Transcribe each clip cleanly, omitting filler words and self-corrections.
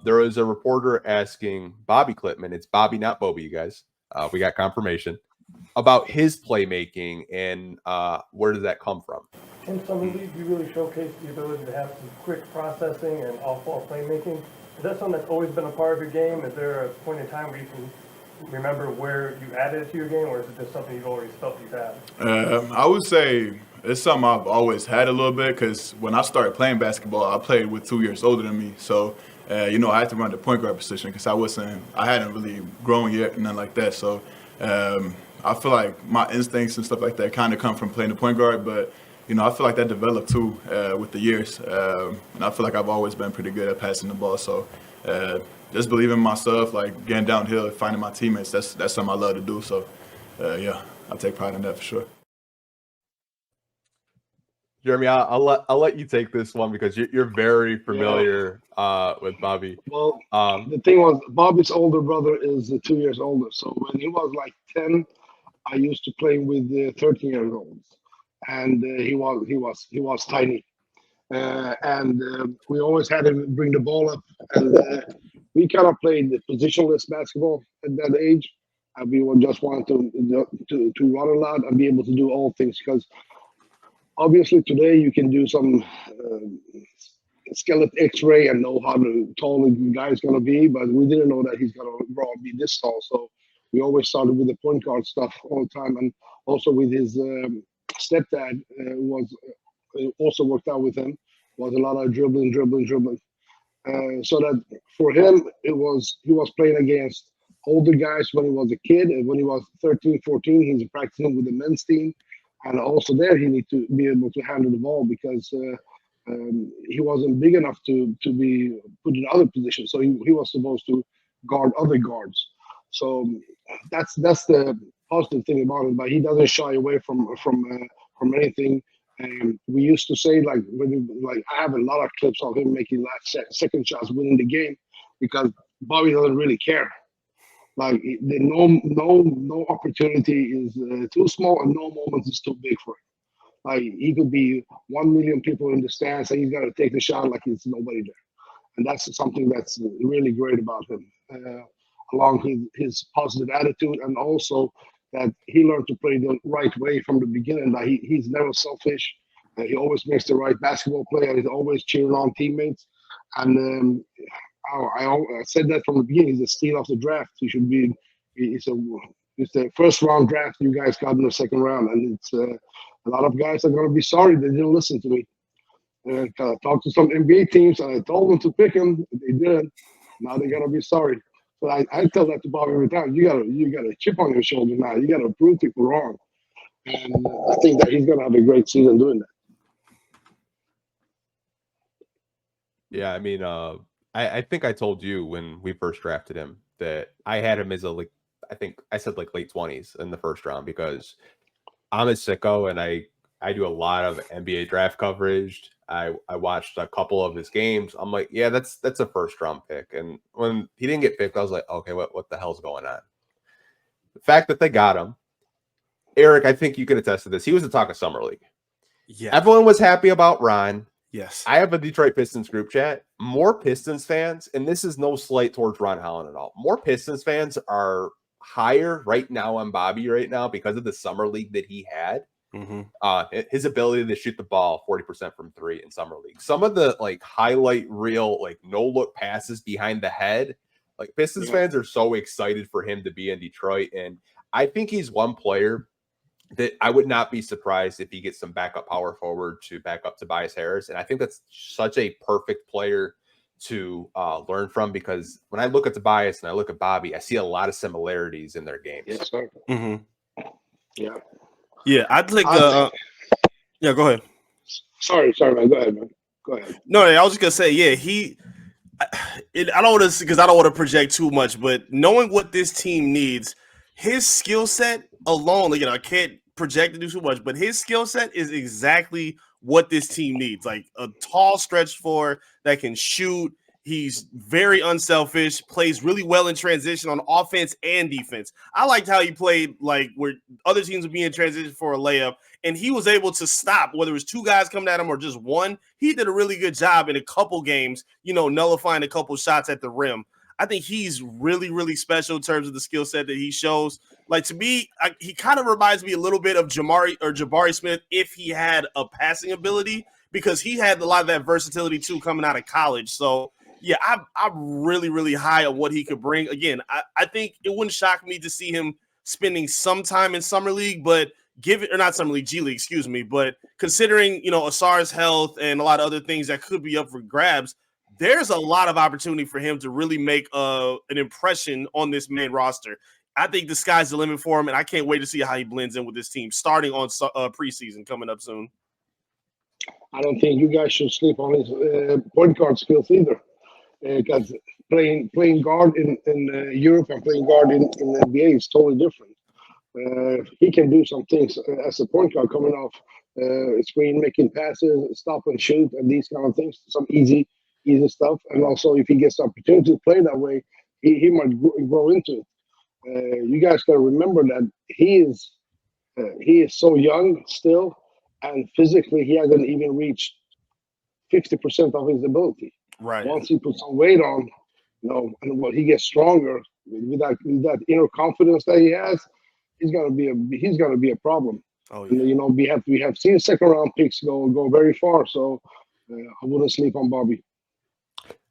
there was a reporter asking Bobi Klintman, it's Bobby, not Bobi, you guys. We got confirmation about his playmaking and where does that come from? In summer league, you really showcase the ability to have some quick processing and off-ball playmaking. Is that something that's always been a part of your game? Is there a point in time where you can remember where you added it to your game, or is it just something you've always felt you've had? I would say it's something I've always had a little bit because when I started playing basketball, I played with 2 years older than me. So, I had to run the point guard position because I hadn't really grown yet and nothing like that. So, I feel like my instincts and stuff like that kind of come from playing the point guard, but I feel like that developed too with the years. And I feel like I've always been pretty good at passing the ball. So, just believing in myself, like getting downhill, finding my teammates, that's something I love to do. So, I take pride in that for sure. Jeremy, I'll let you take this one because you're very familiar with Bobi. Well, the thing was, Bobby's older brother is 2 years older. So when he was like 10, I used to play with the 13-year-olds, and he was tiny, and we always had him bring the ball up, and we kind of played positionless basketball at that age. And we would just want to run a lot and be able to do all things because obviously today you can do some skeleton X-ray and know how tall the guy is going to be, but we didn't know that he's going to grow and be this tall. So we always started with the point guard stuff all the time, and also with his stepdad was also worked out with him. Was a lot of dribbling. So that for him he was playing against older guys when he was a kid, and when he was 13, 14, he's practicing with the men's team. And also there, he needs to be able to handle the ball because he wasn't big enough to be put in other positions. So he was supposed to guard other guards. So that's the positive thing about him. But he doesn't shy away from anything. And we used to say like I have a lot of clips of him making last second shots, winning the game, because Bobby doesn't really care. Like the no opportunity is too small, and no moment is too big for him. Like he could be 1 million people in the stands, and he's got to take the shot like it's nobody there, and that's something that's really great about him. Along with his positive attitude, and also that he learned to play the right way from the beginning. That he's never selfish. He always makes the right basketball play, and he's always cheering on teammates. And I said that from the beginning. He's a steal of the draft. He should be. It's the first round draft you guys got in the second round, and it's a lot of guys are going to be sorry they didn't listen to me. Talked to some NBA teams, and I told them to pick him. They didn't. Now they're going to be sorry. But I tell that to Bob every time. You got a chip on your shoulder now. You got to prove people wrong, and I think that he's going to have a great season doing that. Yeah, I mean, I think I told you when we first drafted him that I had him as I think I said like late 20s in the first round because I'm a sicko and I do a lot of NBA draft coverage. I watched a couple of his games. I'm like, yeah, that's a first round pick. And when he didn't get picked, I was like, okay, what the hell's going on? The fact that they got him, Eric, I think you can attest to this. He was the talk of summer league. Yeah, everyone was happy about Ron. Yes. I have a Detroit Pistons group chat. More Pistons fans, and this is no slight towards Ron Holland at all. More Pistons fans are higher right now on Bobi right now because of the summer league that he had. Mm-hmm. His ability to shoot the ball 40% from three in summer league. Some of the like highlight reel, like no look passes behind the head. Like Pistons fans are so excited for him to be in Detroit. And I think he's one player that I would not be surprised if he gets some backup power forward to back up Tobias Harris. And I think that's such a perfect player to learn from because when I look at Tobias and I look at Bobi, I see a lot of similarities in their games. Yes, sir. Mm-hmm. Yeah. Yeah, I'd like yeah, go ahead. Sorry, man. Go ahead, man. Go ahead. No, I was just gonna say, yeah, I don't want to because I don't want to project too much, but knowing what this team needs, his skill set alone, like, I can't project to do too much, but his skill set is exactly what this team needs. Like a tall stretch four that can shoot. He's very unselfish, plays really well in transition on offense and defense. I liked how he played like where other teams would be in transition for a layup, and he was able to stop, whether it was two guys coming at him or just one. He did a really good job in a couple games, nullifying a couple shots at the rim. I think he's really, really special in terms of the skill set that he shows. Like, to me, he kind of reminds me a little bit of Jabari Smith if he had a passing ability, because he had a lot of that versatility too coming out of college. So, yeah, I'm really, really high on what he could bring. Again, I think it wouldn't shock me to see him spending some time in Summer League, but G League, excuse me. But considering, Asar's health and a lot of other things that could be up for grabs, there's a lot of opportunity for him to really make an impression on this main roster. I think the sky's the limit for him, and I can't wait to see how he blends in with this team starting on preseason coming up soon. I don't think you guys should sleep on his point guard skills either, because playing guard in Europe and playing guard in the NBA is totally different. He can do some things as a point guard coming off screen, making passes, stop and shoot, and these kind of things. Some easy stuff. And also, if he gets the opportunity to play that way, he might grow into it. You guys got to remember that he is so young still, and physically he hasn't even reached 50% of his ability. Right. Once he puts some weight on, and when he gets stronger with that inner confidence that he has, he's gonna be a problem. Oh yeah. And, we have seen second round picks go very far, so I wouldn't sleep on Bobi.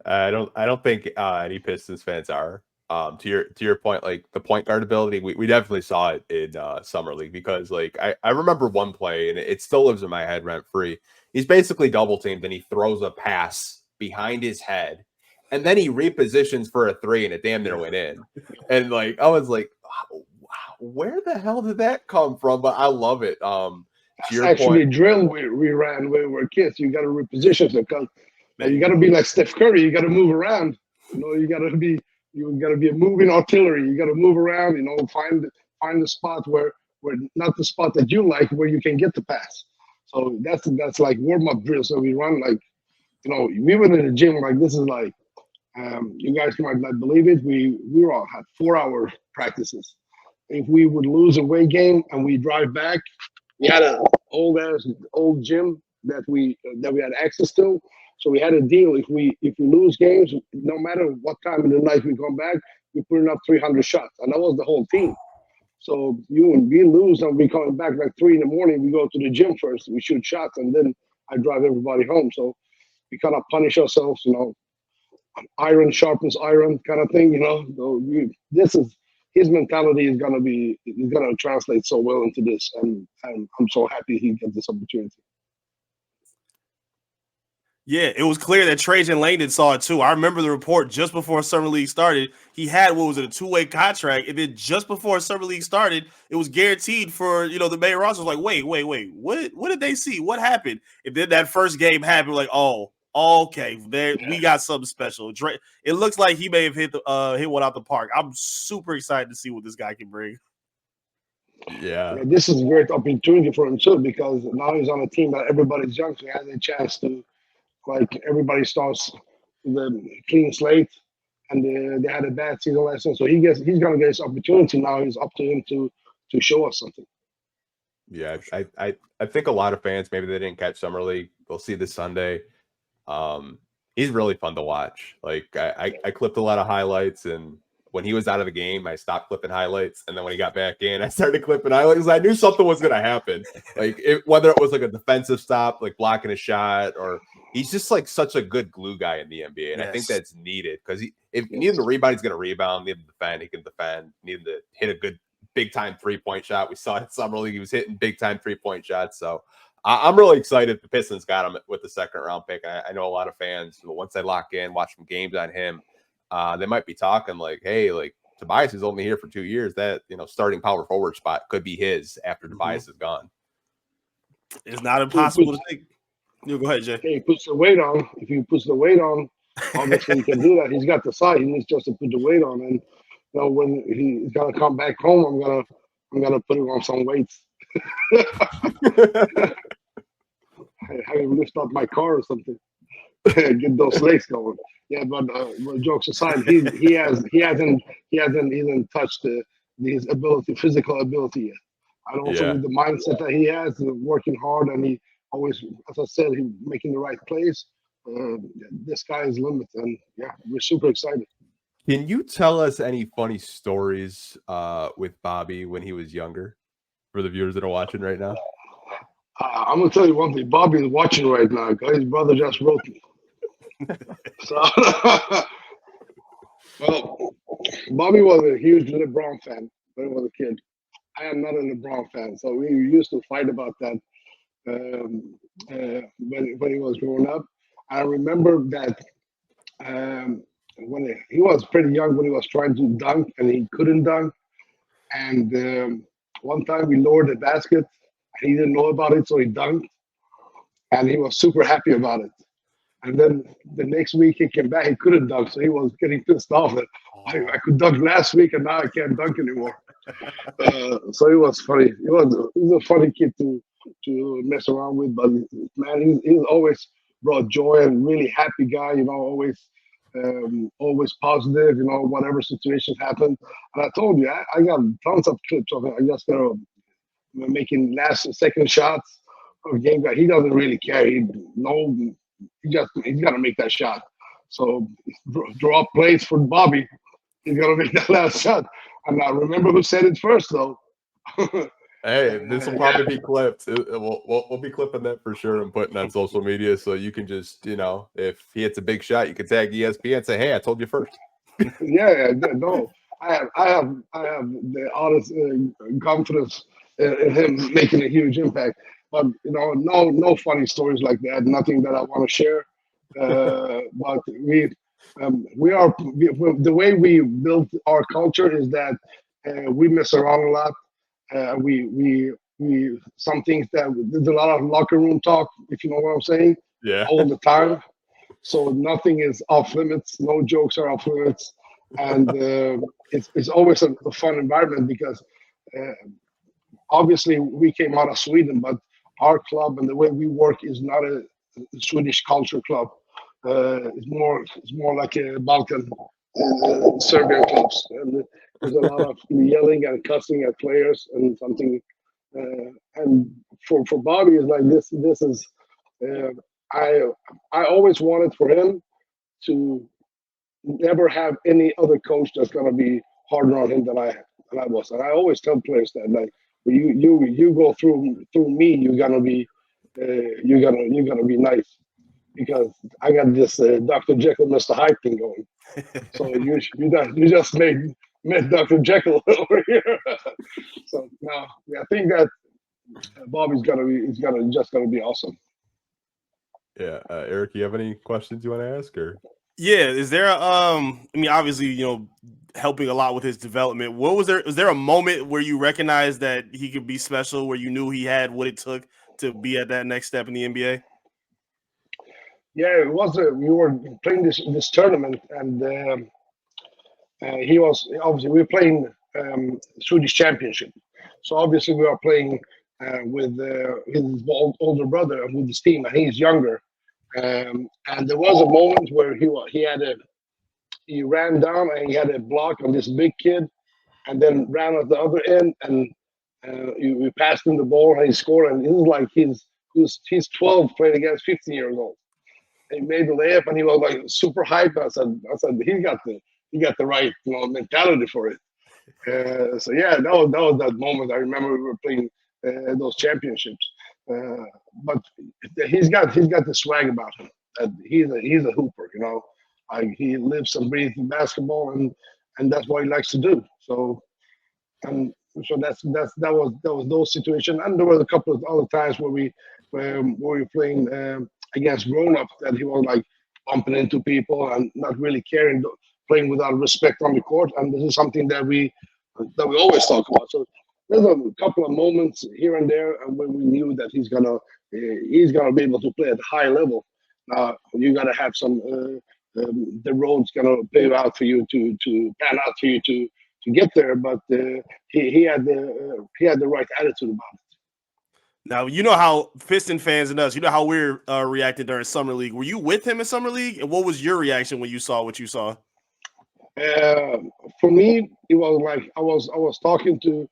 I don't think any Pistons fans are. To your point, like the point guard ability, we definitely saw it in Summer League, because like I remember one play, and it still lives in my head rent free. He's basically double teamed, and he throws a pass behind his head, and then he repositions for a three, and it damn near went in. And like I was like, wow, where the hell did that come from? But I love it. That's actually a drill we ran when we were kids. You got to reposition because you got to be like Steph Curry. You got to move around. You got to be a moving artillery. You got to move around. Find the spot where not the spot that you like, where you can get the pass. So that's like warm up drills that we run. Like, we went in the gym like this is like, you guys might not believe it. We all had 4-hour practices. If we would lose a away game and we drive back, we had an old gym that we had access to. So we had a deal. If we lose games, no matter what time of the night we come back, we put enough 300 shots, and that was the whole team. So we lose and we coming back like 3 in the morning. We go to the gym first. We shoot shots, and then I drive everybody home. So we kind of punish ourselves, iron sharpens iron kind of thing, So his mentality is gonna translate so well into this, and I'm so happy he gets this opportunity. Yeah, it was clear that Trajan Langdon saw it too. I remember the report just before Summer League started. He had, a 2-way contract, and then just before Summer League started, it was guaranteed for the main roster. Was like, wait, what did they see? What happened? And then that first game happened. Like, oh, okay, we got something special. It looks like he may have hit one out the park. I'm super excited to see what this guy can bring. Yeah, this is a great opportunity for him too, because now he's on a team that everybody's young, so he has a chance to. Like everybody starts with a clean slate, and they had a bad season last year, so he's gonna get his opportunity now. It's up to him to show us something. Yeah, I think a lot of fans, maybe they didn't catch Summer League, they'll see this Sunday. He's really fun to watch. Like I clipped a lot of highlights, and when he was out of the game, I stopped clipping highlights, and then when he got back in, I started clipping highlights. I knew something was gonna happen. Like whether it was like a defensive stop, like blocking a shot, or he's just like such a good glue guy in the NBA, and I think that's needed, because if you need him to rebound, he's going to rebound. Need him to defend, he can defend. Need him to hit a good big time 3-point shot. We saw it in Summer League; he was hitting big time 3-point shots. So I'm really excited. The Pistons got him with the second round pick. I know a lot of fans, once they lock in, watch some games on him, they might be talking like, "Hey, like Tobias is only here for 2 years. That starting power forward spot could be his after Tobias is gone." It's not impossible to think. You go ahead, Jay. He puts the weight on. If he puts the weight on, obviously he can do that. He's got the size. He needs just to put the weight on. And when he's gonna come back home, I'm gonna put him on some weights. Have him lift up my car or something. Get those legs going. Yeah, but jokes aside, he hasn't even touched his ability, physical ability yet. And also Yeah. with the mindset that he has, working hard, and he always, as I said, he making the right plays. The sky is the limit, and yeah, we're super excited. Can you tell us any funny stories with Bobby when he was younger for the viewers that are watching right now? I'm gonna tell you one thing. Bobby is watching right now. 'Cause his brother just wrote me. So, well, Bobby was a huge LeBron fan when he was a kid. I am not a LeBron fan, so we used to fight about that when he was growing up. I remember that when he was pretty young when he was trying to dunk and he couldn't dunk. And one time we lowered the basket. He didn't know about it, so he dunked, and he was super happy about it. And then the next week he came back, he couldn't dunk, so he was getting pissed off that I could dunk last week and now I can't dunk anymore. So it was funny. He was a funny kid to mess around with, but man, he's always brought joy and really happy guy. You know, always positive. You know, whatever situations happen. And I told you, I got tons of clips of it. I just making last second shots of game guy. He doesn't really care. He's got to make that shot. So draw up plays for Bobby. He's got to make that last shot. And I remember who said it first, though. Hey, this will probably be clipped. We'll be clipping that for sure and putting on social media, so you can just, you know, if he hits a big shot, you can tag ESPN and say, "Hey, I told you first." Yeah, no. I have the honest confidence in him making a huge impact. But you know, no funny stories like that. Nothing that I want to share. But the way we built our culture is that we mess around a lot. We some things that there's a lot of locker room talk, if you know what I'm saying, Yeah. all the time. So nothing is off limits. No jokes are off limits, and it's always a fun environment because obviously we came out of Sweden, but our club and the way we work is not a Swedish culture club. It's more like a Balkan Serbian clubs, and there's a lot of yelling and cussing at players and something. And for Bobby is like this. This is uh, I always wanted for him to never have any other coach that's gonna be harder on him than I was. And I always tell players that like you go through me, you're gonna be nice because I got this Dr. Jekyll, Mr. Hyde thing going. So you just met Dr. Jekyll over here. So now I think that Bobby's just gonna be awesome. Yeah, Eric, you have any questions you want to ask, or? Yeah, is there I mean, obviously, you know, helping a lot with his development. Was there a moment where you recognized that he could be special, where you knew he had what it took to be at that next step in the NBA? Yeah, it was. We were playing this tournament, and he was obviously we were playing Swedish championship. So obviously we are playing with his older brother and with his team, and he's younger. And there was a moment where he ran down and he had a block on this big kid, and then ran at the other end, and we passed him the ball and he scored. And it was like he's 12 playing against 15 years old. He made the layup and he was like super hyped. I said he got the right mentality for it. So yeah, that was that moment. I remember we were playing those championships. But he's got the swag about him. He's a hooper, you know. Like he lives and breathes basketball, and that's what he likes to do. So and so that was those situations. And there was a couple of other times where we were playing against grown-ups that he was like bumping into people and not really caring, playing without respect on the court. And this is something that we always talk about. So there's a couple of moments here and there, and when we knew that he's gonna be able to play at a high level. You gotta have some. The road's gonna pave out for you to pan out for you to get there, but he had the right attitude about it. Now, you know how Piston fans and us, you know how we're reacting during Summer League. Were you with him in Summer League? And what was your reaction when you saw what you saw? Uh, for me, it was like I was talking to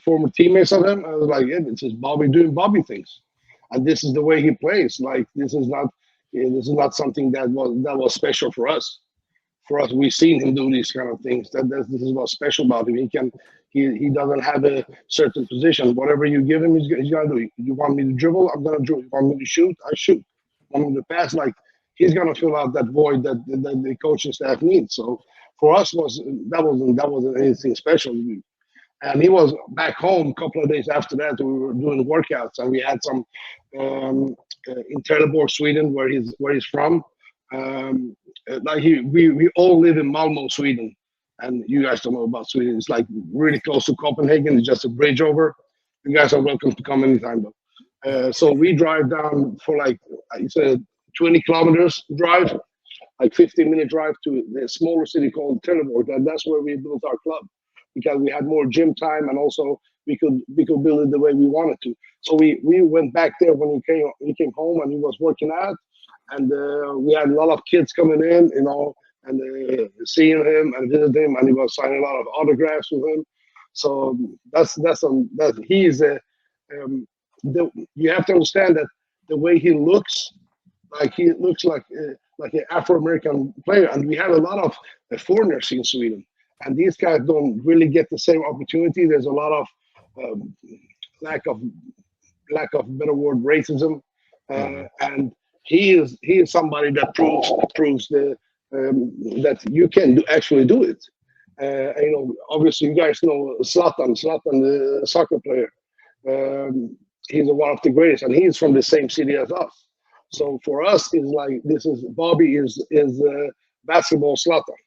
former teammates of him. I was like, yeah, this is Bobby doing Bobby things, and this is the way he plays. Like this is not something that was special for us. For us, we've seen him do these kind of things. This is what's special about him. He doesn't have a certain position. Whatever you give him, he's gonna do. You want me to dribble, I'm gonna dribble. You want me to shoot, I shoot. You want me to pass, like he's gonna fill out that void that the coaching staff needs. So for us, that wasn't anything special. And he was back home a couple of days after that. We were doing workouts, and we had some in Trelleborg, Sweden, where he's from. We all live in Malmo, Sweden, and you guys don't know about Sweden. It's like really close to Copenhagen. It's just a bridge over. You guys are welcome to come anytime, though. So we drive down for like it's a 20 kilometers drive, like 15-minute drive to the smaller city called Trelleborg, and that's where we built our club because we had more gym time and also we could build it the way we wanted to. So we went back there when he came home and he was working out. And we had a lot of kids coming in, and seeing him and visiting him, and he was signing a lot of autographs with him. So he is you have to understand that the way he looks like an Afro-American player, and we have a lot of foreigners in Sweden, and these guys don't really get the same opportunity. There's a lot of lack of better word, racism, and he is somebody that proves that you can actually do it. Obviously, you guys know Zlatan, the soccer player. He's one of the greatest, and he's from the same city as us. So for us, it's like Bobby is basketball Zlatan,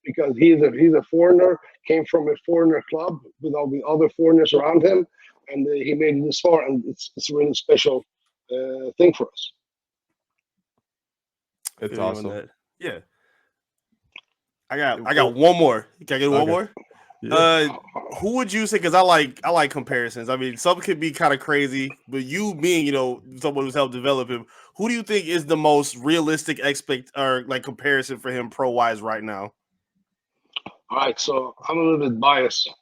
because he's a foreigner, came from a foreigner club with all the other foreigners around him, and he made it this far, and it's a really special thing for us. It's awesome. Yeah. I got one more. Can I get one more? Yeah. Who would you say? Because I like comparisons. I mean, some could be kind of crazy, but you being someone who's helped develop him, who do you think is the most realistic comparison for him pro wise right now? All right, so I'm a little bit biased,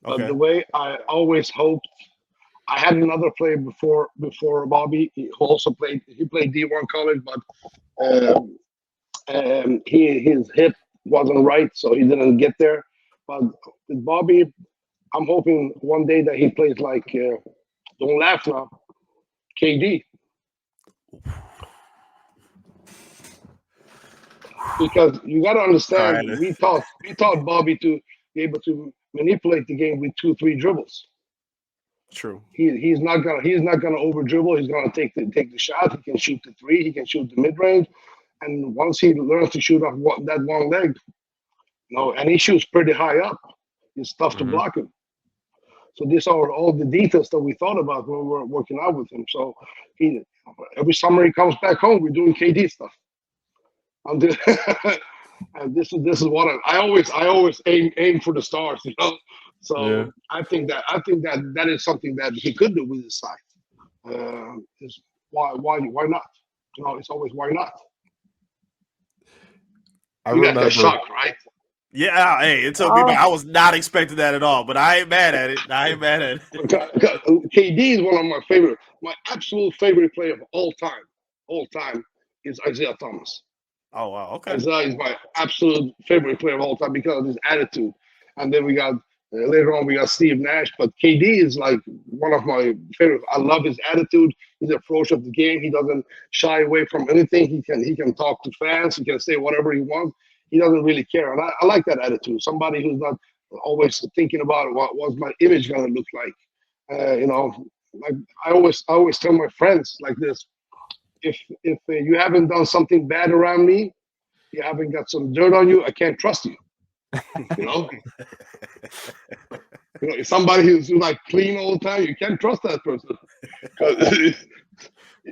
but the way I always hoped, I had another player before Bobby. He also played D1 college, but his hip wasn't right, so he didn't get there. But with Bobby, I'm hoping one day that he plays like, don't laugh now, KD. Because you got to understand, we taught Bobby to be able to manipulate the game with 2-3 dribbles. True. He's not gonna over dribble. He's gonna take the shot. He can shoot the three. He can shoot the mid range. And once he learns to shoot off that one leg, and he shoots pretty high up, it's tough to block him. So these are all the details that we thought about when we were working out with him. So every summer he comes back home, we're doing KD stuff. And this is what I always aim for the stars, So yeah. I think that is something that he could do with his side. Is why not? It's always why not. I remember got shocked, right? Yeah, hey, it took me back. I was not expecting that at all, but I ain't mad at it. KD is one of my absolute favorite player of all time is Isaiah Thomas. Oh wow, okay. Isaiah is my absolute favorite player of all time because of his attitude. And then we got later on we got Steve Nash, but KD is like one of my favorite. I love his attitude, his approach of the game. He doesn't shy away from anything. He can talk to fans. He can say whatever he wants. He doesn't really care, and I like that attitude. Somebody who's not always thinking about what's my image gonna look like. Like I always tell my friends like this: if you haven't done something bad around me, you haven't got some dirt on you, I can't trust you. If somebody who's like clean all the time, you can't trust that person.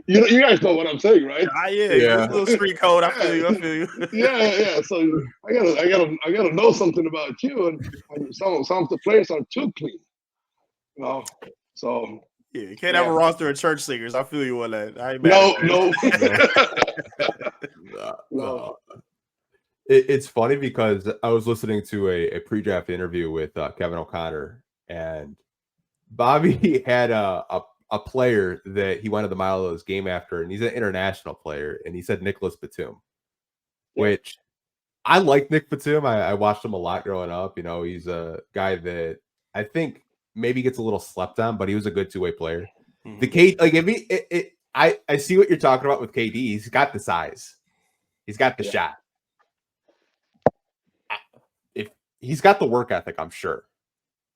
You guys know what I'm saying, right? Yeah. A little street code. I feel you. Yeah. So I gotta know something about you, and some of the players are too clean. So Yeah, you can't have a roster of church singers. I feel you on that. I ain't mad No, at that. no. It's funny because I was listening to a pre-draft interview with Kevin O'Connor, and Bobby had a player that he wanted the mile of his game after, and he's an international player, and he said Nicholas Batum, which I like Nick Batum. I watched him a lot growing up. You know, he's a guy that I think maybe gets a little slept on, but he was a good two-way player. The K, like if he, I see what you're talking about with KD. He's got the size, he's got the shot. If he's got the work ethic, I'm sure.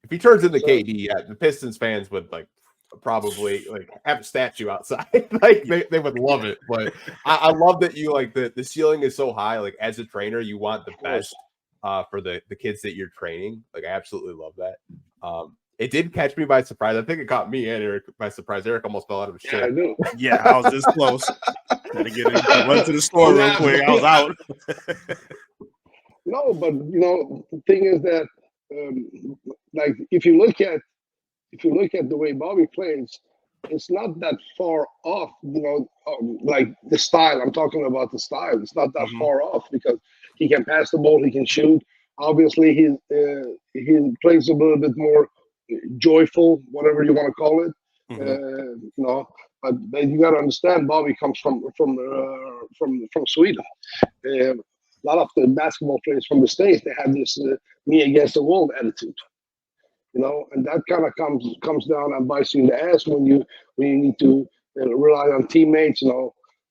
If he turns into KD, the Pistons fans would probably have a statue outside. They would love it. But I love that you the ceiling is so high. Like as a trainer, you want the best for the kids that you're training. Like I absolutely love that. It did catch me by surprise. I think it caught me and Eric by surprise. Eric almost fell out of his chair. I knew. Yeah, I was this close. Had to get in, run to the store real quick. I was out. No, but the thing is that if you look at the way Bobby plays, it's not that far off. Like the style. I'm talking about the style. It's not that far off because he can pass the ball, he can shoot. Obviously, he plays a little bit more joyful, whatever you want to call it. But you got to understand, Bobby comes from Sweden. A lot of the basketball players from the States, they have this me against the world attitude, and that kind of comes down and bites you in the ass when you need to rely on teammates.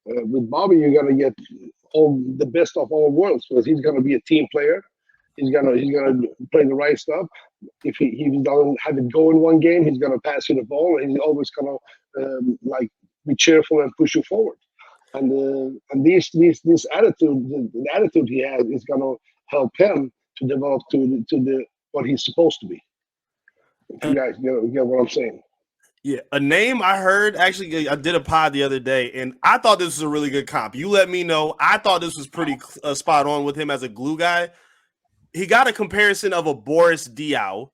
With Bobby, you're gonna get all the best of all worlds because he's gonna be a team player. He's gonna play the right stuff. If he doesn't have it go in one game, he's gonna pass you the ball, and he's always gonna be cheerful and push you forward. And this attitude, the attitude he has, is gonna help him to develop to the what he's supposed to be. If you guys get what I'm saying. Yeah, a name I heard, actually, I did a pod the other day, and I thought this was a really good comp. You let me know. I thought this was pretty spot on with him as a glue guy. He got a comparison of a Boris Diaw.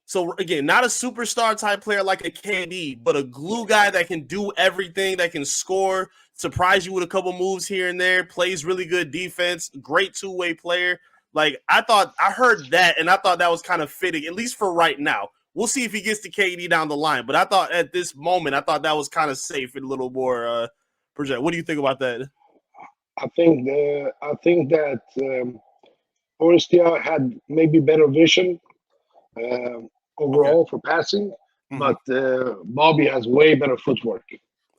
So, again, not a superstar type player like a KD, but a glue guy that can do everything, that can score, surprise you with a couple moves here and there, plays really good defense, great two-way player. I heard that, and I thought that was kind of fitting, at least for right now. We'll see if he gets to KD down the line. But I thought at this moment, that was kind of safe and a little more project. What do you think about that? I think that Boris Diaw had maybe better vision overall for passing, but Bobby has way better footwork.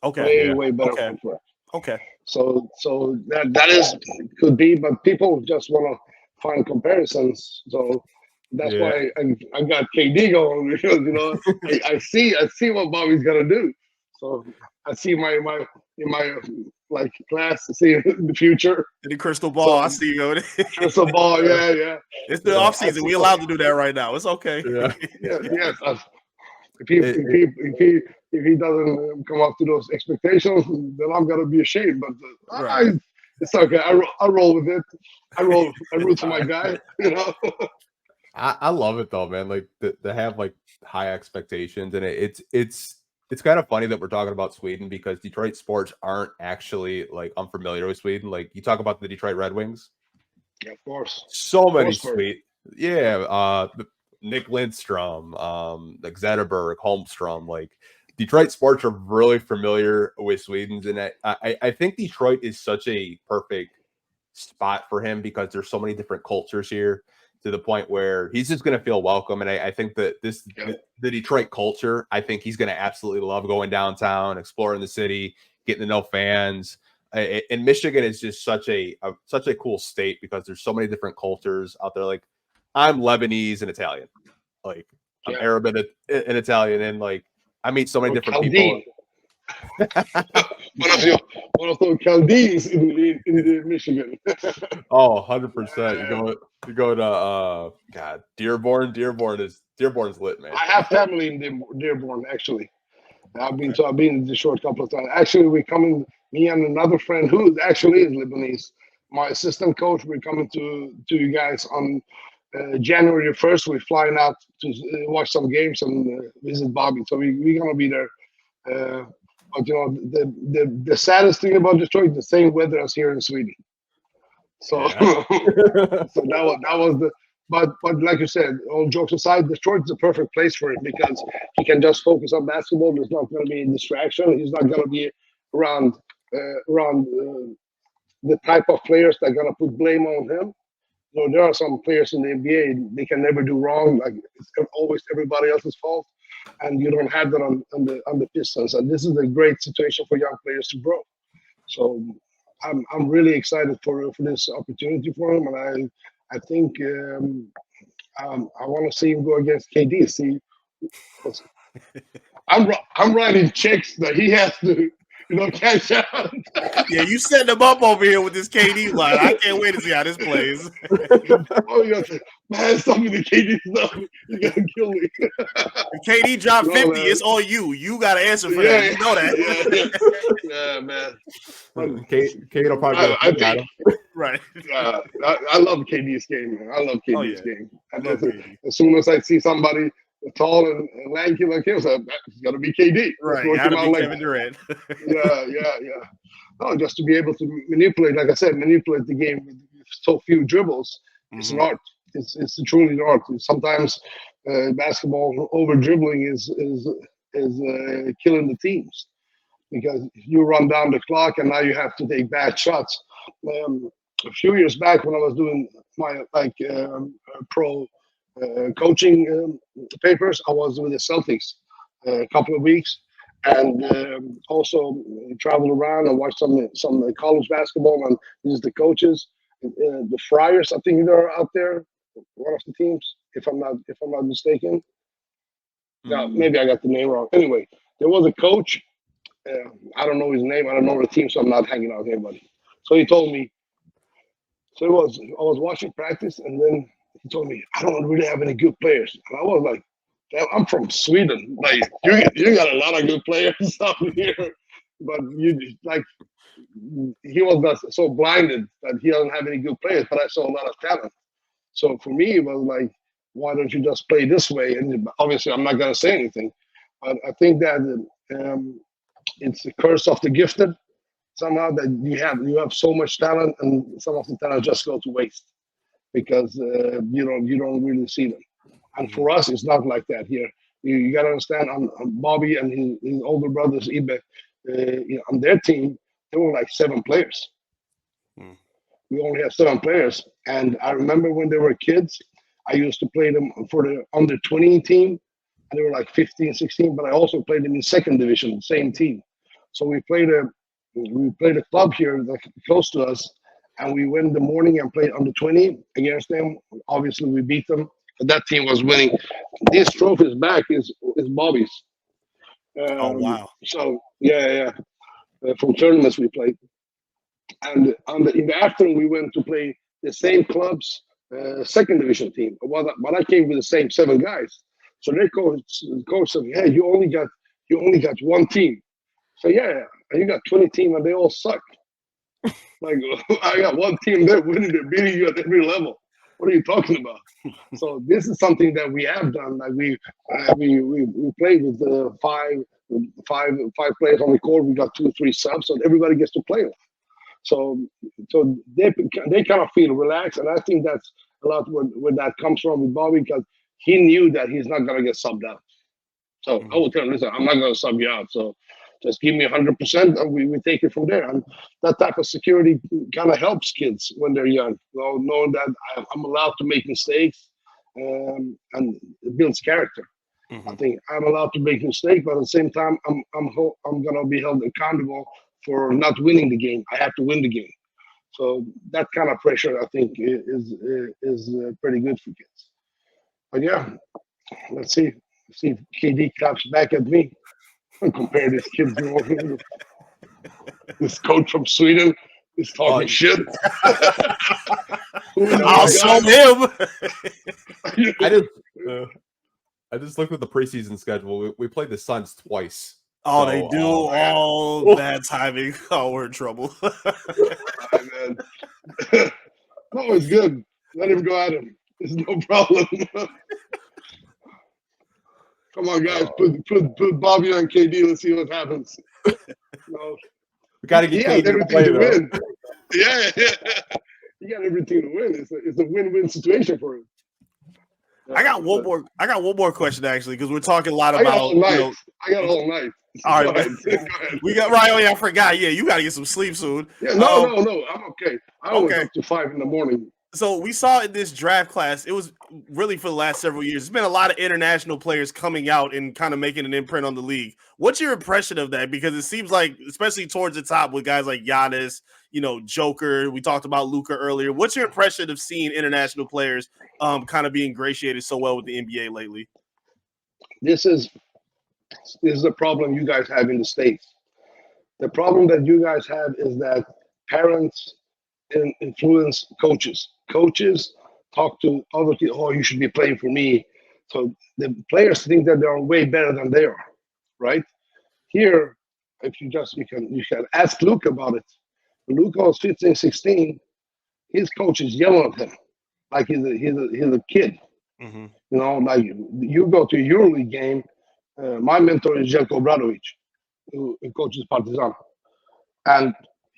Way better footwork. Okay. So that is could be, but people just want to find comparisons. So that's why I got KD going because I see what Bobby's gonna do. So I see my class to see the future. In the crystal ball, so, I see you. Crystal ball, yeah. It's the off season. We allowed to do that right now. It's okay. Yeah. Yes. If he doesn't come up to those expectations, then I'm gonna be ashamed. But it's okay. I roll with it. I root for my guy. I love it though, man. To have high expectations, and it's kind of funny that we're talking about Sweden because Detroit sports aren't actually unfamiliar with Sweden. You talk about the Detroit Red Wings. Yeah, of course. So many sweet. Yeah, Nick Lindstrom, Zetterberg, Holmstrom. Detroit sports are really familiar with Sweden's, and I think Detroit is such a perfect spot for him because there's so many different cultures here to the point where he's just going to feel welcome. And I think that the Detroit culture, I think he's going to absolutely love going downtown, exploring the city, getting to know fans. And Michigan is just such a cool state because there's so many different cultures out there. I'm Lebanese and Italian, I'm Arab and Italian, and I meet so many different people. one of those Chaldeans in Michigan. 100%. You go to Dearborn. Dearborn's lit, man. I have family in Dearborn actually. I've been in Detroit a couple of times. Actually, we're coming. Me and another friend who actually is Lebanese. My assistant coach. We're coming to you guys on January 1st. We're flying out to watch some games and visit Bobby. So we're gonna be there But the saddest thing about Detroit is the same weather as here in Sweden. So Yeah. so that was the. But like you said, all jokes aside, Detroit's the perfect place for him because he can just focus on basketball. There's not going to be a distraction. He's not going to be around the type of players that are going to put blame on him. There are some players in the NBA, they can never do wrong. Like it's always everybody else's fault, and you don't have that on the Pistons. And this is a great situation for young players to grow. So I'm really excited for this opportunity for him, and I think I want to see him go against KD. See, I'm writing checks that he has to cash out. Yeah, you setting them up over here with this KD line. I can't wait to see how this plays. Oh, you got to man, stop me the KD stuff. You gotta kill me. If KD dropped 50, man. it's on you. You got to answer for that. You know that. Yeah, man. Kate will probably I think, Right. I love KD's game, man. I love KD's yeah. game. I love KD. As soon as I see somebody tall and lanky like him, so it's got to be KD. Right. Let's Got to work be him out Kevin Durant. yeah. No, just to be able to manipulate, like I said, manipulate the game with so few dribbles. It's an art. It's truly an art. Sometimes basketball over dribbling is killing the teams because you run down the clock and now you have to take bad shots. A few years back when I was doing my pro coaching papers, I was with the Celtics a couple of weeks. And also traveled around and watched some college basketball and visited the coaches. The Friars, I think they're out there, one of the teams, if I'm not mistaken. No, maybe I got the name wrong. Anyway, there was a coach. I don't know his name. I don't know the team, so I'm not hanging out with anybody. So he told me. So I was watching practice, and then he told me, I don't really have any good players. And I was like, I'm from Sweden. Like you got a lot of good players down here, but he was not so blinded that he doesn't have any good players. But I saw a lot of talent. So for me, it was like, why don't you just play this way? And obviously, I'm not gonna say anything, but I think that it's a curse of the gifted. Somehow that you have so much talent, and some of the talent just go to waste because you don't really see them. And for us, it's not like that here. You got to understand, on Bobi and his older brothers, Ibe, on their team, there were like 7 players. We only have 7 players. And I remember when they were kids, I used to play them for the under 20 team, and they were like 15, 16, but I also played them in second division, same team. So we played a club here that's close to us, and we went in the morning and played under 20 against them. Obviously, we beat them. That team was winning. These trophies back is Bobi's. Oh wow! So yeah. From tournaments we played, and in the afternoon we went to play the same club's second division team. But I came with the same 7 guys. So their coach said, "Hey, you only got one team." So yeah, and you got 20 teams and they all suck. Like I got one team there winning, they're beating you at every level. What are you talking about? So this is something that we have done. Like we played with 5 players on the court. We got 2 or 3 subs, so everybody gets to play. So they kind of feel relaxed, and I think that's a lot where that comes from with Bobi, because he knew that he's not gonna get subbed out. So I will tell him, listen, I'm not gonna sub you out. So just give me 100%, and we take it from there. And that type of security kind of helps kids when they're young, knowing that I'm allowed to make mistakes, and it builds character. I think I'm allowed to make mistakes, but at the same time, I'm gonna be held accountable for not winning the game. I have to win the game. So that kind of pressure, I think, is pretty good for kids. But yeah, let's see if KD claps back at me. Compare this kid to this coach from Sweden is talking shit. I'll show him. I just looked at the preseason schedule. We played the Suns twice. Oh, so, they do. Oh, bad timing. Oh, we're in trouble. Man. No, it's good. Let him go at him. It's no problem. Come on, guys, put Bobby on KD. Let's see what happens. No, We got to he get has KD to everything play, to though. win. Yeah. He got everything to win. It's a win-win situation for him. I got one more question actually, because we're talking a lot I got about all night. you know. I got all night. All Go right, ahead. Go ahead. we got right. Oh yeah, I forgot. Yeah, you got to get some sleep soon. Yeah, no. I'm okay. I don't wake Okay. up to 5 in the morning. So we saw in this draft class, it was really for the last several years. There's been a lot of international players coming out and kind of making an imprint on the league. What's your impression of that? Because it seems like, especially towards the top with guys like Giannis, you know, Joker, we talked about Luka earlier. What's your impression of seeing international players kind of be ingratiated so well with the NBA lately? This is a problem you guys have in the States. The problem that you guys have is that parents influence coaches. Coaches talk to other people, oh, you should be playing for me. So the players think that they're way better than they are, right? Here, if you can ask Luke about it. When Luke was 15, 16, his coach is yelling at him like he's a kid. Mm-hmm. You know, like you go to a EuroLeague game. My mentor is Jelko Obradovic, who coaches Partizan. And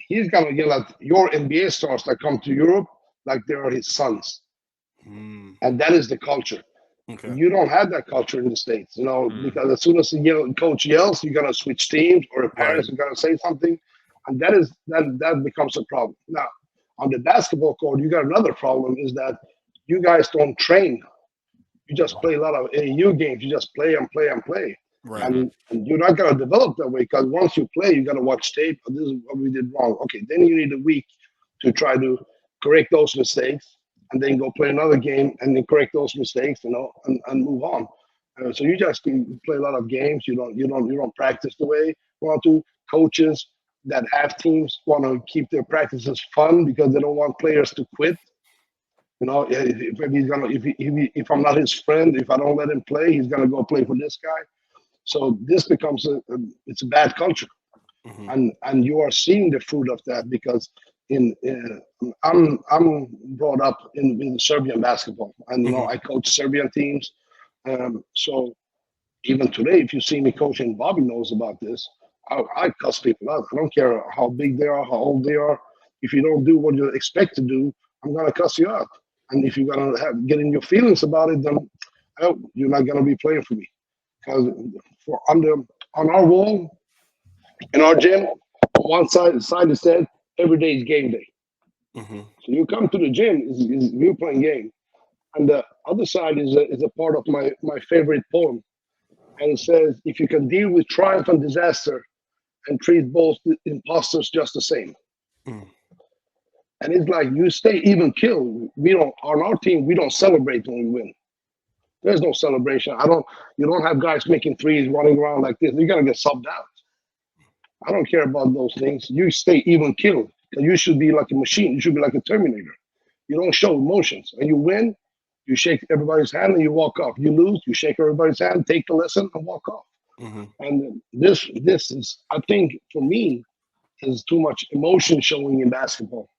he's going to yell at your NBA stars that come to Europe like they are his sons. And that is the culture. Okay. You don't have that culture in the States, you know, because as soon as the coach yells, you're going to switch teams, or the parents are going to say something. And that becomes a problem. Now, on the basketball court, you got another problem is that you guys don't train. You just play a lot of AAU games. You just play and play and play. Right. And you're not going to develop that way, because once you play, you got to watch tape. Oh, this is what we did wrong. Okay, then you need a week to try to correct those mistakes, and then go play another game and then correct those mistakes, you know, and move on. So you just play a lot of games. You don't practice the way you want to. Coaches that have teams want to keep their practices fun because they don't want players to quit. You know, if I'm not his friend, if I don't let him play, he's gonna go play for this guy. So this becomes it's a bad culture, and you are seeing the fruit of that, because I'm brought up in Serbian basketball, and you know I coach Serbian teams. So even today, if you see me coaching, Bobby knows about this. I cuss people out. I don't care how big they are, how old they are. If you don't do what you expect to do, I'm gonna cuss you out. And if you're gonna get in your feelings about it, then you're not gonna be playing for me. Because on our wall in our gym, on one side it said every day is game day. So you come to the gym, is you playing game, and the other side is a part of my favorite poem, and it says, if you can deal with triumph and disaster and treat both imposters just the same. And it's like, you stay even kill. We don't, on our team, we don't celebrate when we win. There's no celebration. You don't have guys making threes, running around like this. You're gonna get subbed out. I don't care about those things. You stay even kill. You should be like a machine. You should be like a Terminator. You don't show emotions. And you win, you shake everybody's hand and you walk off. You lose, you shake everybody's hand, take the lesson and walk off. And this is, I think, for me, is too much emotion showing in basketball.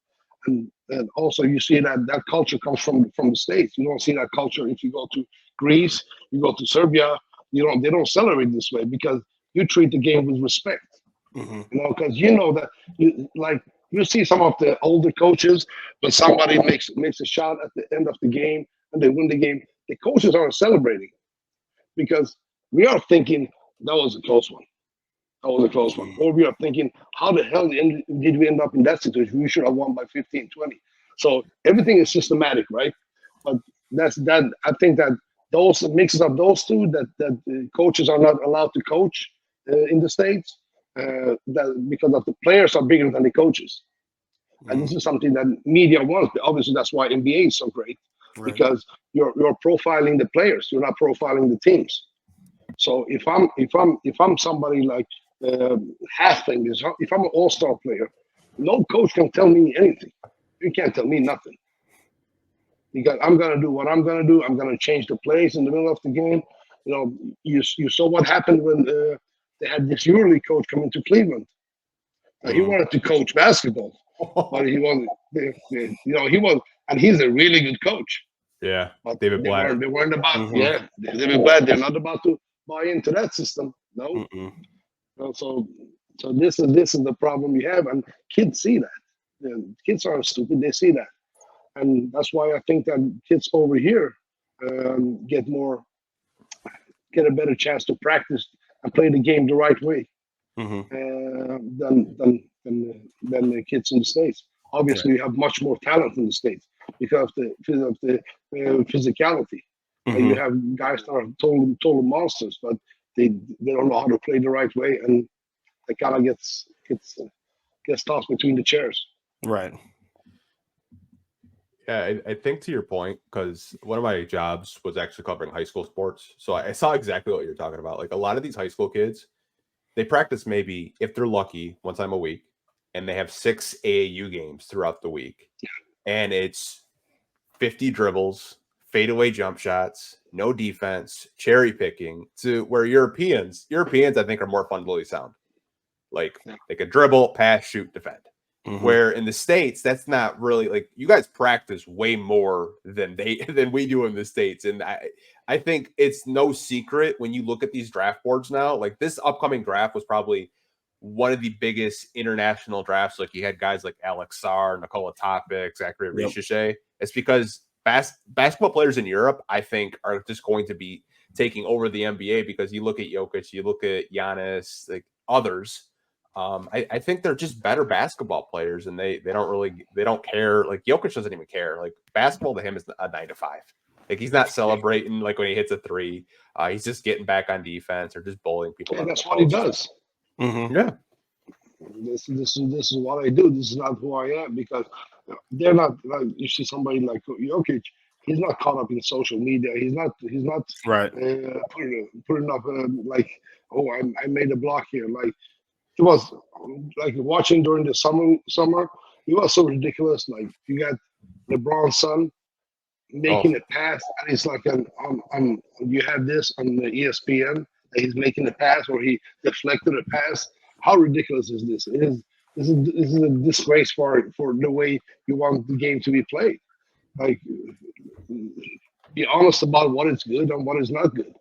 And also you see that culture comes from the States. You don't see that culture if you go to Greece, you go to Serbia. They don't celebrate this way, because you treat the game with respect. You know, because you know that you see some of the older coaches, when somebody makes a shot at the end of the game and they win the game, the coaches aren't celebrating, because we are thinking that was a close one. That was a close one. Or we are thinking, how the hell did we end up in that situation? We should have won by 15, 20. So everything is systematic, right? But I think that those mixes of those two, that the coaches are not allowed to coach in the States, that because of the players are bigger than the coaches. And this is something that media wants. Obviously, that's why NBA is so great, because you're profiling the players. You're not profiling the teams. So if I'm somebody like Halfling, if I'm an all-star player, no coach can tell me anything. You can't tell me nothing, because I'm gonna do what I'm gonna do. I'm gonna change the plays in the middle of the game. You know, you saw what happened when they had this EuroLeague coach come into Cleveland. He wanted to coach basketball, but he wasn't. You know, he was, and he's a really good coach. Yeah, But David Blatt. They weren't about. Yeah, David Blatt. They're not about to buy into that system. No. Mm-mm. So this is the problem you have, and kids see that. Kids aren't stupid; they see that, and that's why I think that kids over here get a better chance to practice and play the game the right way Mm-hmm. than the kids in the States. Obviously, we have much more talent in the States because of the physicality. Mm-hmm. You have guys that are total monsters, but they don't know how to play the right way, and it kind of gets tossed between the chairs. Right. Yeah, I think to your point, because one of my jobs was actually covering high school sports. So I saw exactly what you're talking about. Like a lot of these high school kids, they practice maybe, if they're lucky, one time a week, and they have 6 AAU games throughout the week. And it's 50 dribbles, fadeaway jump shots, no defense, cherry picking, to where Europeans, I think, are more fundamentally sound. Like they could dribble, pass, shoot, defend. Mm-hmm. Where in the States, that's not really like, you guys practice way more than we do in the States. And I think it's no secret when you look at these draft boards now, like this upcoming draft was probably one of the biggest international drafts. Like you had guys like Alex Sarr, Nikola Topic, Zachary Richeche. It's because basketball players in Europe, I think, are just going to be taking over the NBA, because you look at Jokic, you look at Giannis, like others. I think they're just better basketball players, and they don't care. Like Jokic doesn't even care. Like basketball to him is a 9 to 5. Like he's not celebrating like when he hits a three. He's just getting back on defense or just bullying people. Yeah, that's what he does. Mm-hmm. Yeah. This is what I do. This is not who I am, because they're not like, you see somebody like Jokic. He's not caught up in social media. He's not Right. putting up like, oh, I made a block here. Like it was like watching during the summer. It was so ridiculous. Like you got LeBron's son making a pass, and it's like you have this on the ESPN that he's making a pass, or he deflected a pass. How ridiculous is this? This is a disgrace for the way you want the game to be played. Like, be honest about what is good and what is not good.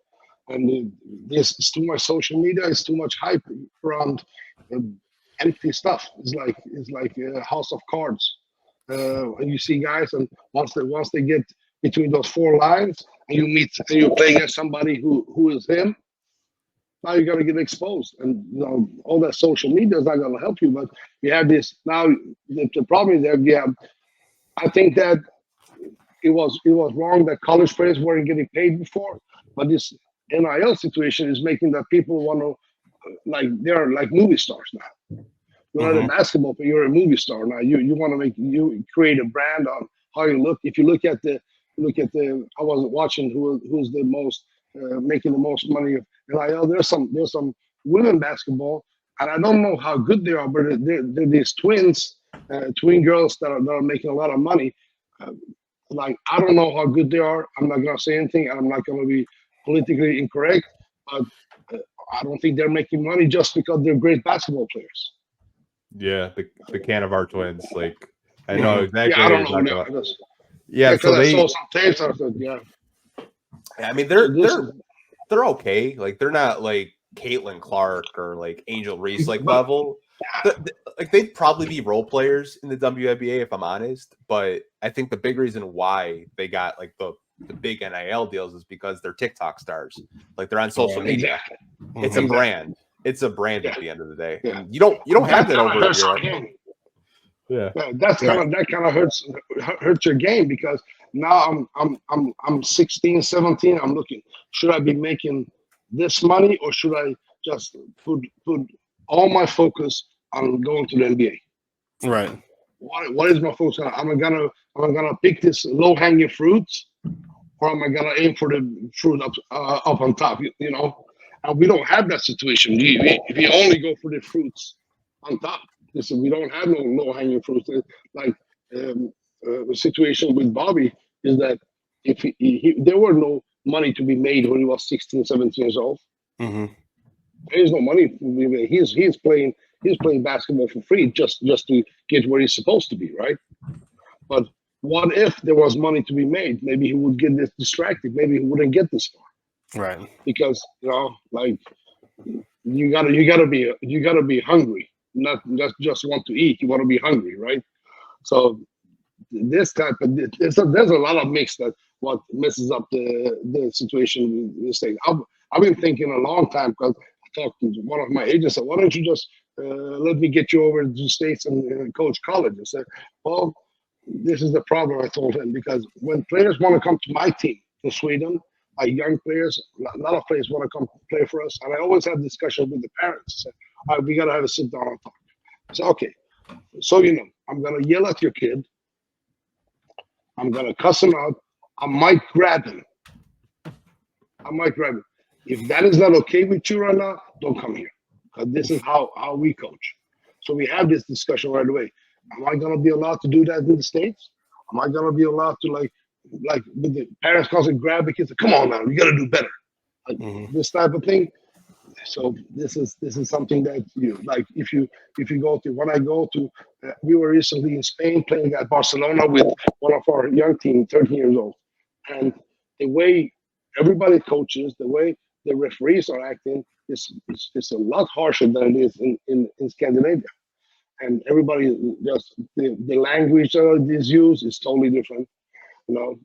And there's too much social media. It's too much hype around empty stuff. It's like a house of cards. And you see guys, and once they get between those 4 lines, and you play against somebody who is him, now you're gonna get exposed. And all that social media is not gonna help you. But you have this now. The problem is that I think that it was wrong that college players weren't getting paid before, but this NIL situation is making that people want to, like, they're like movie stars now. You're not a basketball player, you're a movie star now. You want to you create a brand on how you look. If you look at the I wasn't watching who's the most making the most money of NIL. There's some women basketball, and I don't know how good they are, but they're these twin girls that are making a lot of money. Like, I don't know how good they are. I'm not gonna say anything, and I'm not gonna be politically incorrect, but I don't think they're making money just because they're great basketball players. Yeah, the Canavar twins. Like, I know exactly. Yeah, I don't know. Yeah, so I saw some tapes. I said, yeah. I mean, they're okay. Like, they're not like Caitlin Clark or like Angel Reese level. Like, they'd probably be role players in the WNBA if I'm honest. But I think the big reason why they got like the big NIL deals is because they're TikTok stars. Like, they're on social media. Exactly. It's a brand. It's a brand at the end of the day. Yeah. And you don't have that over here. Yeah, that kind of hurts your game, because now I'm 16, 17. I'm looking, should I be making this money, or should I just put all my focus on going to the NBA? Right. What is my focus on? Am I gonna pick this low hanging fruits, or am I gonna aim for the fruit up on top? You know, and we don't have that situation. If you only go for the fruits on top. Listen, we don't have no low-hanging fruits. Like the situation with Bobi is that if there were no money to be made when he was 16, 17 years old. Mm-hmm. There is no money to be made. He's playing basketball for free just to get where he's supposed to be, right? But what if there was money to be made? Maybe he would get this distracted. Maybe he wouldn't get this far. Right. because like you gotta be hungry, not just want to eat. You want to be hungry, right? So this type of there's a lot of mix that what messes up the situation with this thing. I've been thinking a long time because I talked to one of my agents. Said, "Why don't you just let me get you over to the States and coach college?" I said, "Well, this is the problem." I told him because when players want to come to my team to Sweden, young players, a lot of players want to come play for us, and I always have discussions with the parents. Say, "All right, we gotta have a sit down and talk." So okay, so I'm gonna yell at your kid. I'm gonna cuss him out. I might grab him. If that is not okay with you right now, don't come here. Because this is how we coach. So we have this discussion right away. Am I gonna be allowed to do that in the States? Am I gonna be allowed to like with the parents constantly grab the kids? Come on, man, we gotta do better. Like this type of thing. So this is something that like if you go to when I go to we were recently in Spain playing at Barcelona with one of our young team, 13 years old, and the way everybody coaches, the way the referees are acting is a lot harsher than it is in Scandinavia, and everybody just the language that is used is totally different,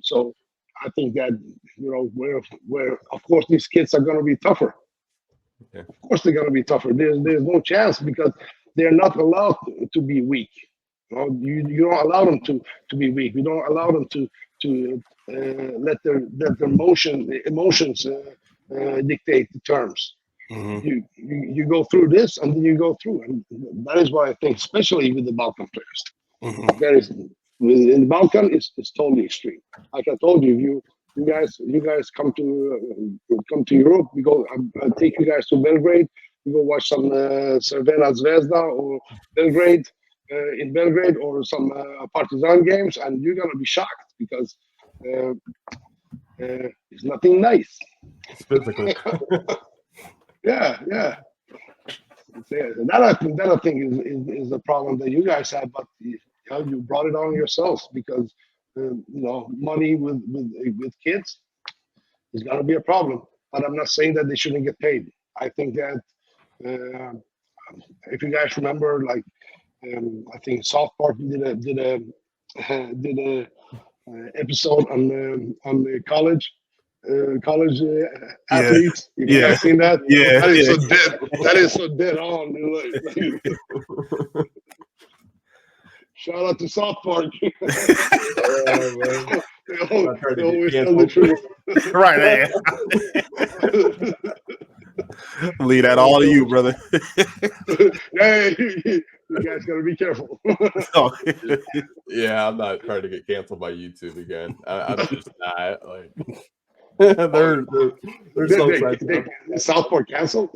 So I think that where of course these kids are going to be tougher. Yeah. Of course, they're going to be tougher. There's no chance because they're not allowed to be weak. You don't allow them to be weak. You don't allow them to let their emotions dictate the terms. You go through this and then you go through, and that is why I think, especially with the Balkan players, there is in the Balkan it's totally extreme. Like I told you, you guys come to Europe. We go. I take you guys to Belgrade. We go watch some Crvena Zvezda or Belgrade in Belgrade or some Partizan games, and you're gonna be shocked because it's nothing nice. It's physical. Yeah. That I think is the problem that you guys have, but you brought it on yourselves because money with kids is going to be a problem. But I'm not saying that they shouldn't get paid. I think that if you guys remember, like I think South Park did a episode on the college athletes. You guys seen that? Yeah. That is so dead. That is so dead on. Shout out to South Park. They always tell the truth. Right, man. Leave that all to you, brother. Hey, you guys gotta be careful. Yeah, I'm not trying to get canceled by YouTube again. I'm just not like. they're so sensitive. South Park canceled.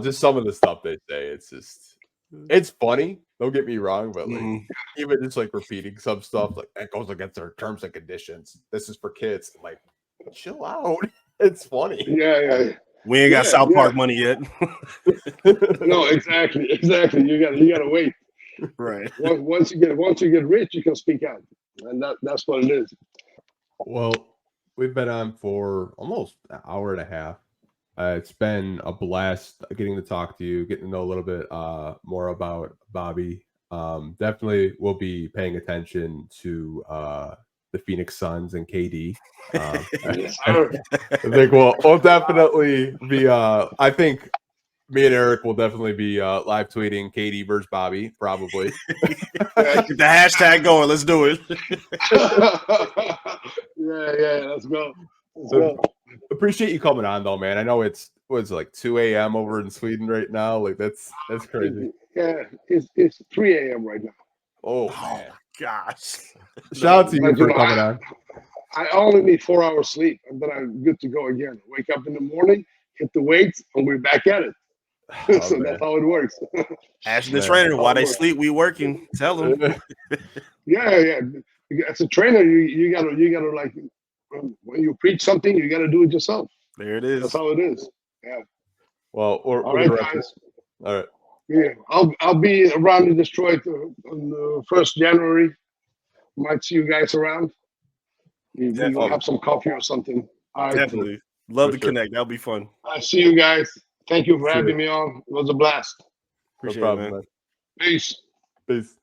Just some of the stuff they say, it's funny. Don't get me wrong, but like even just like repeating some stuff like that goes against their terms and conditions. This is for kids. I'm like, chill out. It's funny. Yeah. We ain't got South Park money yet. No, exactly. You gotta wait. Right. Once you get rich, you can speak out, and that's what it is. Well, we've been on for almost an hour and a half. It's been a blast getting to talk to you, getting to know a little bit more about Bobi. Definitely will be paying attention to the Phoenix Suns and KD. I think we'll definitely be I think me and Eric will definitely be live tweeting KD versus Bobi, probably. Get the hashtag going. Let's do it. Yeah, let's go. Appreciate you coming on though, man. I know it's like 2 a.m. over in Sweden right now. Like that's crazy. Yeah, it's 3 a.m. right now. Oh man. Gosh. Shout out to you for coming on. I only need 4 hours sleep and then I'm good to go again. Wake up in the morning, hit the weights, and we're back at it. So that's how it works. Ask the trainer why they sleep. We working. Tell them. Yeah. As a trainer, you gotta like when you preach something, you gotta do it yourself. There it is. That's how it is. Yeah. Well, all right, guys. All right. Yeah, I'll be around in Detroit on the 1st January. Might see you guys around. We'll have some coffee or something. All right. Definitely. Love For to sure. connect. That'll be fun. I see you guys. Thank you for See having you. me on. It was a blast. No Appreciate it, problem, man. man. Peace. Peace.